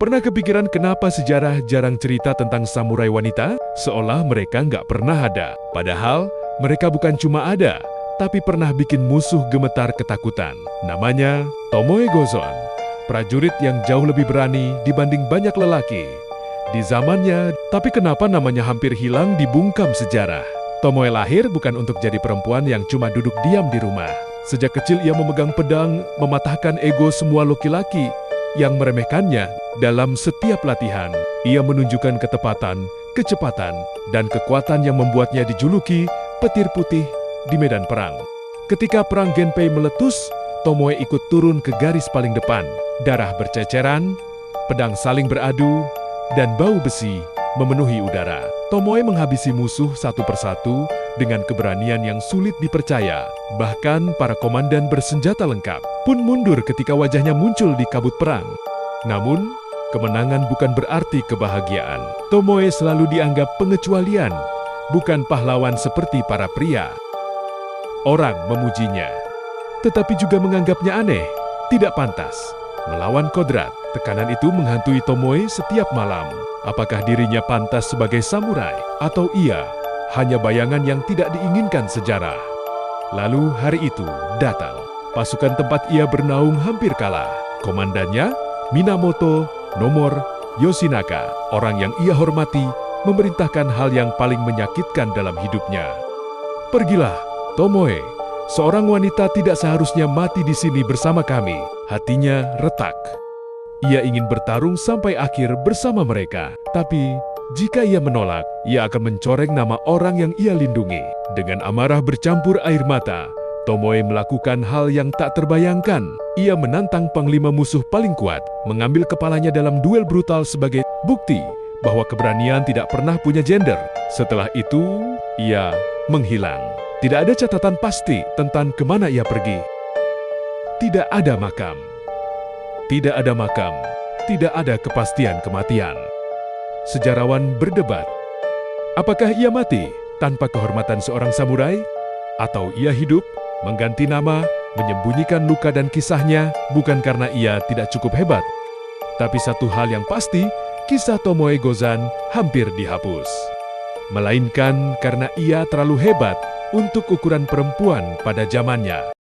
Pernah kepikiran kenapa sejarah jarang cerita tentang samurai wanita? Seolah mereka nggak pernah ada. Padahal, mereka bukan cuma ada, tapi pernah bikin musuh gemetar ketakutan. Namanya Tomoe Gozen, prajurit yang jauh lebih berani dibanding banyak lelaki di zamannya, tapi kenapa namanya hampir hilang di bungkam sejarah? Tomoe lahir bukan untuk jadi perempuan yang cuma duduk diam di rumah. Sejak kecil ia memegang pedang, mematahkan ego semua laki-laki yang meremehkannya. Dalam setiap latihan, ia menunjukkan ketepatan, kecepatan, dan kekuatan yang membuatnya dijuluki petir putih di medan perang. Ketika perang Genpei meletus, Tomoe ikut turun ke garis paling depan. Darah berceceran, pedang saling beradu, dan bau besi memenuhi udara. Tomoe menghabisi musuh satu persatu dengan keberanian yang sulit dipercaya. Bahkan para komandan bersenjata lengkap pun mundur ketika wajahnya muncul di kabut perang. Namun, kemenangan bukan berarti kebahagiaan. Tomoe selalu dianggap pengecualian, bukan pahlawan seperti para pria. Orang memujinya, tetapi juga menganggapnya aneh, tidak pantas. Melawan kodrat, tekanan itu menghantui Tomoe setiap malam. Apakah dirinya pantas sebagai samurai, atau ia hanya bayangan yang tidak diinginkan sejarah? Lalu hari itu datang. Pasukan tempat ia bernaung hampir kalah. Komandannya, Minamoto Nomor Yoshinaka, orang yang ia hormati, memerintahkan hal yang paling menyakitkan dalam hidupnya. Pergilah, Tomoe. Seorang wanita tidak seharusnya mati di sini bersama kami. Hatinya retak. Ia ingin bertarung sampai akhir bersama mereka. Tapi, jika ia menolak, ia akan mencoreng nama orang yang ia lindungi. Dengan amarah bercampur air mata, Tomoe melakukan hal yang tak terbayangkan. Ia menantang panglima musuh paling kuat, mengambil kepalanya dalam duel brutal sebagai bukti bahwa keberanian tidak pernah punya gender. Setelah itu, ia menghilang. Tidak ada catatan pasti tentang kemana ia pergi. Tidak ada makam. Tidak ada makam. Tidak ada kepastian kematian. Sejarawan berdebat. Apakah ia mati tanpa kehormatan seorang samurai? Atau ia hidup, mengganti nama, menyembunyikan luka dan kisahnya bukan karena ia tidak cukup hebat. Tapi satu hal yang pasti, kisah Tomoe Gozen hampir dihapus. Melainkan karena ia terlalu hebat untuk ukuran perempuan pada zamannya.